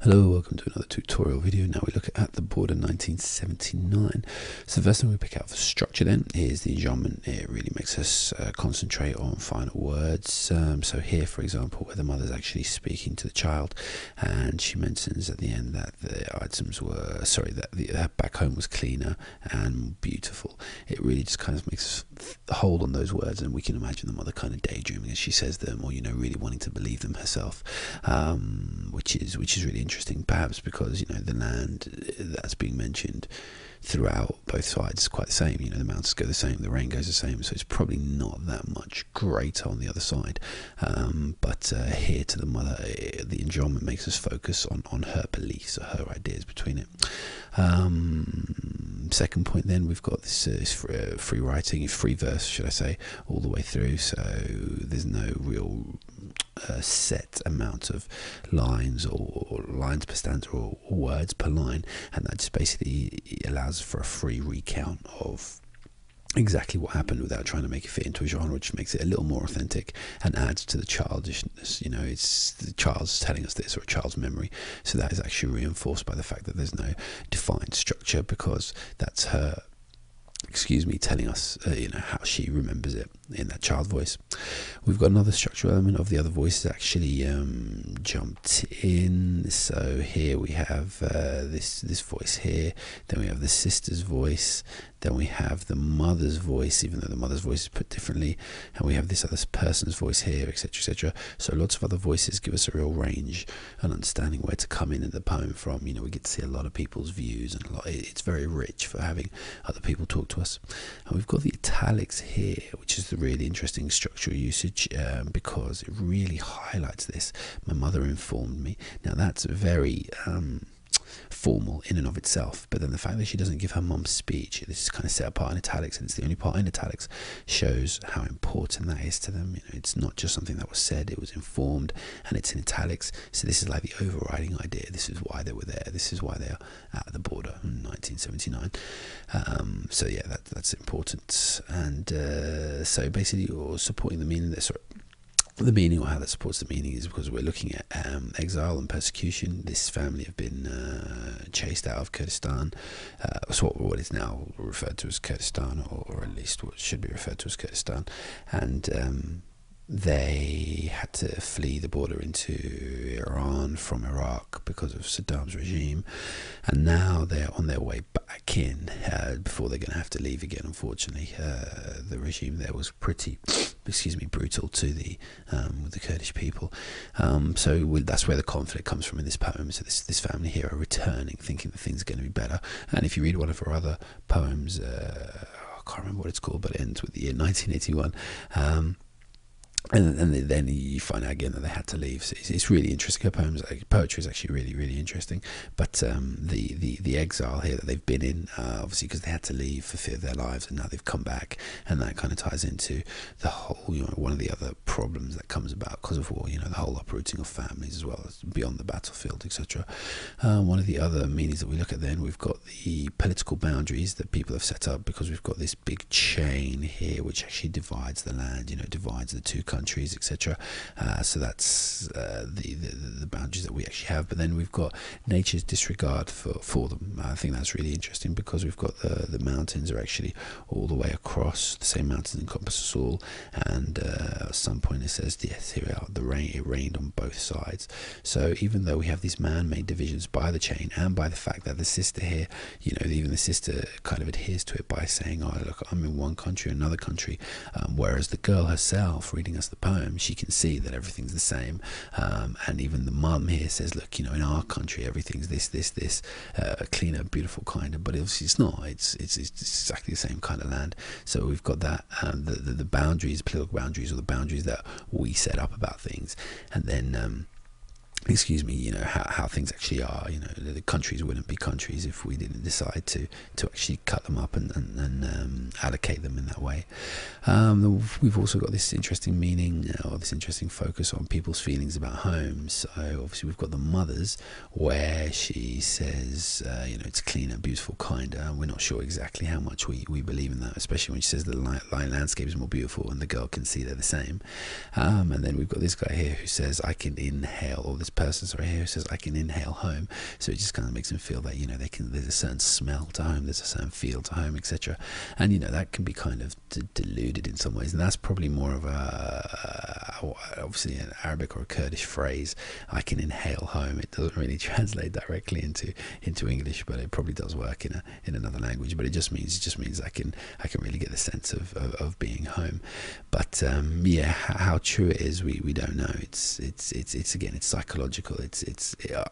Hello, welcome to another tutorial video. Now we look at the border 1979. So the first thing we pick out for structure then is the enjambment. It really makes us concentrate on final words. So here, for example, where the mother's actually speaking to the child, and she mentions at the end that the items were, that the back home was cleaner and beautiful. It really just kind of makes us hold on those words, and we can imagine the mother kind of daydreaming as she says them, or really wanting to believe them herself, which is really interesting, perhaps because the land that's being mentioned throughout both sides is quite the same. The mountains go the same, the rain goes the same, so it's probably not that much greater on the other side. But here to the mother, the enjambment makes us focus on her beliefs or her ideas between it. Second point, then we've got this free writing, free verse, should I say, all the way through. So there's no real set amount of lines or lines per stanza or words per line, and that just basically allows for a free recount of exactly what happened without trying to make it fit into a genre, which makes it a little more authentic and adds to the childishness. It's the child's telling us this, or a child's memory, so that is actually reinforced by the fact that there's no defined structure, because that's her telling us how she remembers it in that child voice. We've got another structural element of the other voices actually jumped in. So here we have this voice here, then we have the sister's voice, then we have the mother's voice, even though the mother's voice is put differently, and we have this other person's voice here, etc, etc. So lots of other voices give us a real range and understanding where to come in the poem from. We get to see a lot of people's views, and it's very rich for having other people talk to us. And we've got the italics here, which is the really interesting structural usage, because it really highlights this. My mother informed me. Now that's very formal in and of itself, but then the fact that she doesn't give her mum's speech, this is kind of set apart in italics, and it's the only part in italics, shows how important that is to them. It's not just something that was said, it was informed, and it's in italics. So this is like the overriding idea. This is why they were there, this is why they are at the border in 1979. So yeah, that's important. And so basically you're supporting the meaning that the meaning, or how that supports the meaning, is because we're looking at exile and persecution. This family have been chased out of Kurdistan, so what is now referred to as Kurdistan, or at least what should be referred to as Kurdistan, and they had to flee the border into Iran from Iraq because of Saddam's regime, and now they're on their way back in, before they're going to have to leave again. Unfortunately, the regime there was pretty brutal to the Kurdish people. So that's where the conflict comes from in this poem. So this family here are returning, thinking that things are going to be better. And if you read one of her other poems, I can't remember what it's called, but it ends with the year 1981. And then you find out again that they had to leave. So it's really interesting. Her poetry is actually really, really interesting. But the exile here that they've been in, obviously because they had to leave for fear of their lives, and now they've come back, and that kind of ties into the whole, one of the other problems that comes about because of war. The whole uprooting of families as well as beyond the battlefield, etc. One of the other meanings that we look at then, we've got the political boundaries that people have set up, because we've got this big chain here which actually divides the land, divides the two countries, etc. So that's the boundaries that we actually have. But then we've got nature's disregard for them. I think that's really interesting, because we've got the mountains are actually all the way across. The same mountains encompass us all, and at some point it says, yes, here we are, it rained on both sides. So even though we have these man-made divisions by the chain, and by the fact that the sister here, even the sister kind of adheres to it by saying, oh look, I'm in one country, another country, whereas the girl herself reading us the poem, she can see that everything's the same. And even the mum here says, look, in our country everything's this cleaner, beautiful, kinder, but obviously it's not. It's exactly the same kind of land. So we've got that, the boundaries, political boundaries, or the boundaries that we set up about things, and then how things actually are. The countries wouldn't be countries if we didn't decide to actually cut them up and allocate them in that way. We've also got this interesting meaning, or this interesting focus on people's feelings about home. So obviously we've got the mothers, where she says, it's cleaner, beautiful, kinder. We're not sure exactly how much we believe in that, especially when she says the landscape is more beautiful, and the girl can see they're the same. And then we've got this guy here who says, I can inhale, or this person, sorry, here who says I can inhale home. So it just kind of makes them feel that, you know, there's a certain smell to home, there's a certain feel to home, etc. And, you know, that can be kind of deluded in some ways, and that's probably more of obviously an Arabic or a Kurdish phrase. I can inhale home. It doesn't really translate directly into English, but it probably does work in another language. But it just means I can really get the sense of being home. But yeah, how true it is, we don't know. It's again, it's psychological.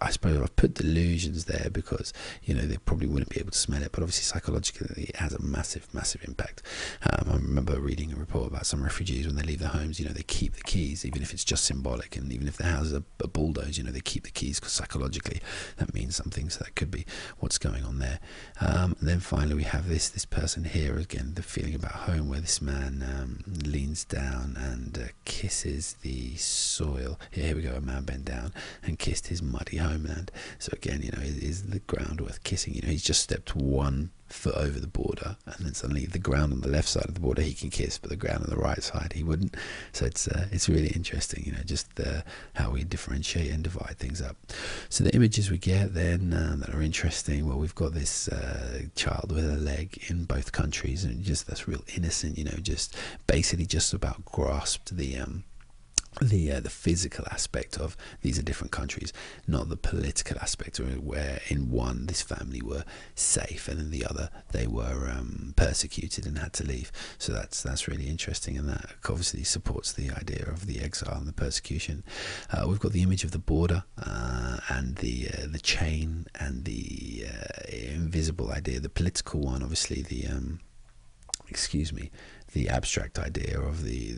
I suppose I've put delusions there because, you know, they probably wouldn't be able to smell it, but obviously psychologically it has a massive impact. I remember reading a report about some refugees when they leave their homes, you know, they keep the keys, even if it's just symbolic, and even if their houses are bulldozed, you know, they keep the keys because psychologically that means something. So that could be what's going on there. And then finally we have this person here again, the feeling about home, where this man leans down and kisses the soil. Here we go, a man bent down and kissed his muddy homeland. So again, you know, is the ground worth kissing? You know, he's just stepped 1 foot over the border, and then suddenly the ground on the left side of the border he can kiss, but the ground on the right side he wouldn't. So it's really interesting, you know, just how we differentiate and divide things up. So the images we get then that are interesting, well, we've got this child with a leg in both countries, and just that's real innocent, you know, just basically just about grasped the physical aspect of these are different countries, not the political aspect, where in one this family were safe and in the other they were persecuted and had to leave. So that's really interesting, and that obviously supports the idea of the exile and the persecution. We've got the image of the border and the chain and the invisible idea, the political one, obviously the the abstract idea of the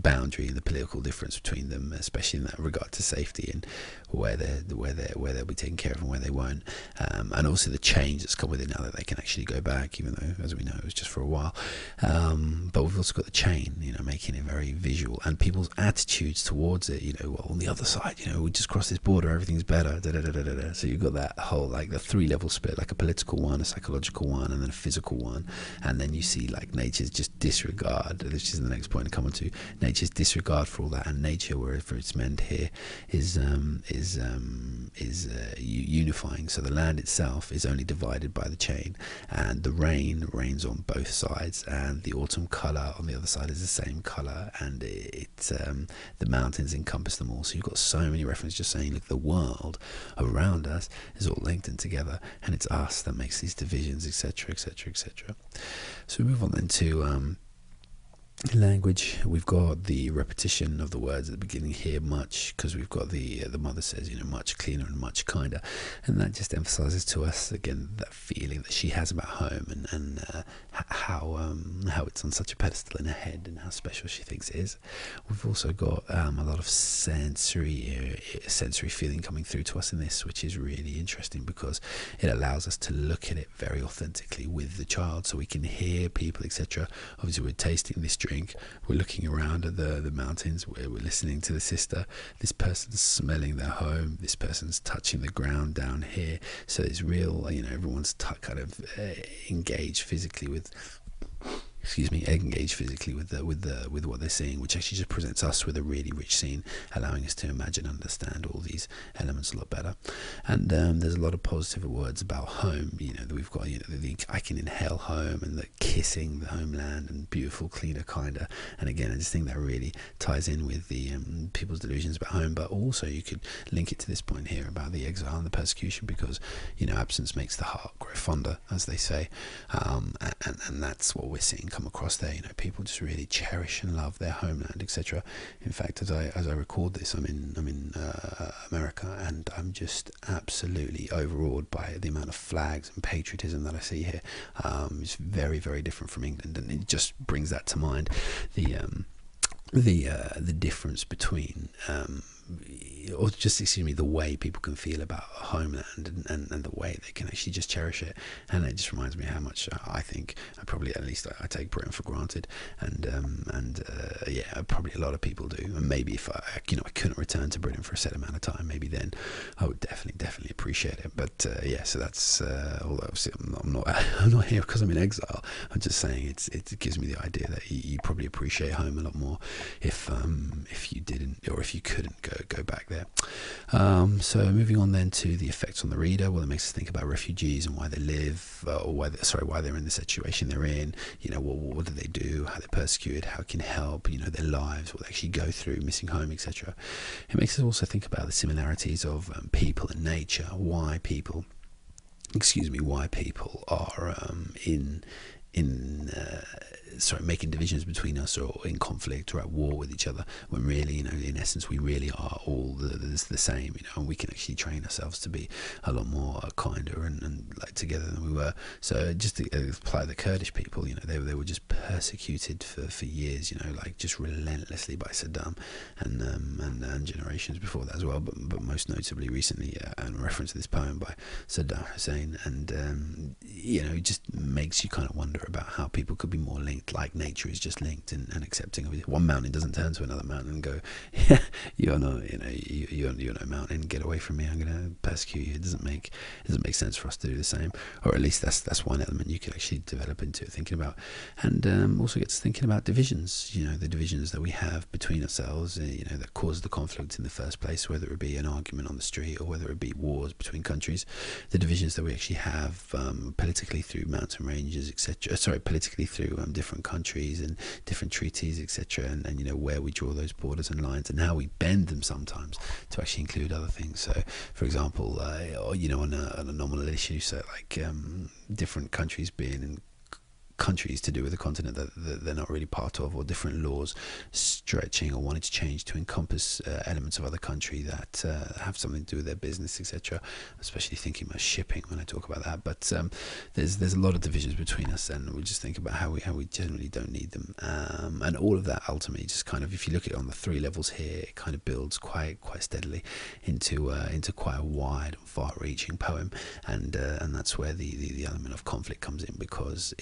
boundary and the political difference between them, especially in that regard to safety and where they'll be taken care of and where they won't, and also the change that's come with it now that they can actually go back, even though, as we know, it was just for a while. But we've also got the chain, you know, making it very visual, and people's attitudes towards it. You know, well, on the other side, you know, we just crossed this border, everything's better. So you've got that whole, like, the 3-level split, like a political one, a psychological one, and then a physical one. And then you see, like, nature's just disregard, which is the next point to come on to, nature's disregard for all that, and nature, wherever it's meant here, is unifying. So the land itself is only divided by the chain, and the rain rains on both sides, and the autumn colour on the other side is the same colour, and the mountains encompass them all. So you've got so many references just saying, look, the world around us is all linked in together, and it's us that makes these divisions, etc., etc., etc. So we move on then to language. We've got the repetition of the words at the beginning here, much, because we've got the mother says, you know, much cleaner and much kinder, and that just emphasizes to us again that feeling that she has about home, and how it's on such a pedestal in her head, and how special she thinks it is. We've also got a lot of sensory feeling coming through to us in this, which is really interesting because it allows us to look at it very authentically with the child, so we can hear people, etc. Obviously we're tasting this drink, we're looking around at the mountains, we're listening to the sister, this person's smelling their home, this person's touching the ground down here. So it's real, you know, everyone's kind of engaged physically with with what they're seeing, which actually just presents us with a really rich scene, allowing us to imagine and understand all these elements a lot better. And there's a lot of positive words about home. You know, that we've got, you know, I can inhale home, and the kissing the homeland, and beautiful, cleaner, kinder. And again, I just think that really ties in with the people's delusions about home. But also you could link it to this point here about the exile and the persecution, because, you know, absence makes the heart grow fonder, as they say, and that's what we're seeing come across there. You know, people just really cherish and love their homeland, etc. In fact, as I record this, I'm in America, and I'm just absolutely overawed by the amount of flags and patriotism that I see here. It's very, very different from England, and it just brings that to mind, the difference between or just, excuse me, the way people can feel about a homeland, and the way they can actually just cherish it. And it just reminds me how much I think I take Britain for granted, and yeah, probably a lot of people do. And maybe if I couldn't return to Britain for a set amount of time, maybe then I would definitely appreciate it. But yeah, so that's although obviously I'm not here because I'm in exile. I'm just saying it gives me the idea that you probably appreciate home a lot more if you didn't, or if you couldn't go go back there. So moving on then to the effects on the reader. Well, it makes us think about refugees and why they live, or why they're in the situation they're in. What do they do? How they're persecuted? How it can help? Their lives, what they actually go through, missing home, etc. It makes us also think about the similarities of people and nature. Why people are making divisions between us, or in conflict or at war with each other, when really, in essence, we really are all the same, and we can actually train ourselves to be a lot more kinder and like together than we were. So just to apply the Kurdish people, they were just persecuted for years, like just relentlessly by Saddam, and generations before that as well, but most notably recently, in reference to this poem by Saddam Hussein. And it just makes you kind of wonder about how people could be more linked, like nature is just linked and accepting of it. One mountain doesn't turn to another mountain and go, yeah, you're no mountain, get away from me, I'm going to persecute you. It doesn't make sense for us to do the same, or at least that's one element you could actually develop into thinking about. And also gets thinking about divisions, the divisions that we have between ourselves, that cause the conflict in the first place, whether it be an argument on the street or whether it be wars between countries, the divisions that we actually have politically through mountain ranges, etc. Politically through different countries and different treaties, etc. And where we draw those borders and lines, and how we bend them sometimes to actually include other things. So, for example, on a nominal issue, so like different countries being in countries to do with a continent that they're not really part of, or different laws stretching or wanting to change to encompass elements of other country that have something to do with their business, etc. Especially thinking about shipping when I talk about that. But there's a lot of divisions between us, and we just think about how we generally don't need them. And all of that ultimately just kind of, if you look at it on the three levels here, it kind of builds quite steadily into quite a wide and far-reaching poem, and that's where the element of conflict comes in, because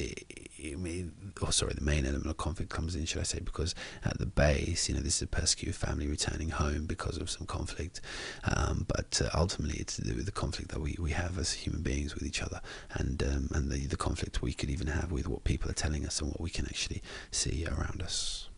the main element of conflict comes in, should I say, because at the base, this is a persecuted family returning home because of some conflict, but ultimately it's to do with the conflict that we have as human beings with each other, and the conflict we could even have with what people are telling us and what we can actually see around us.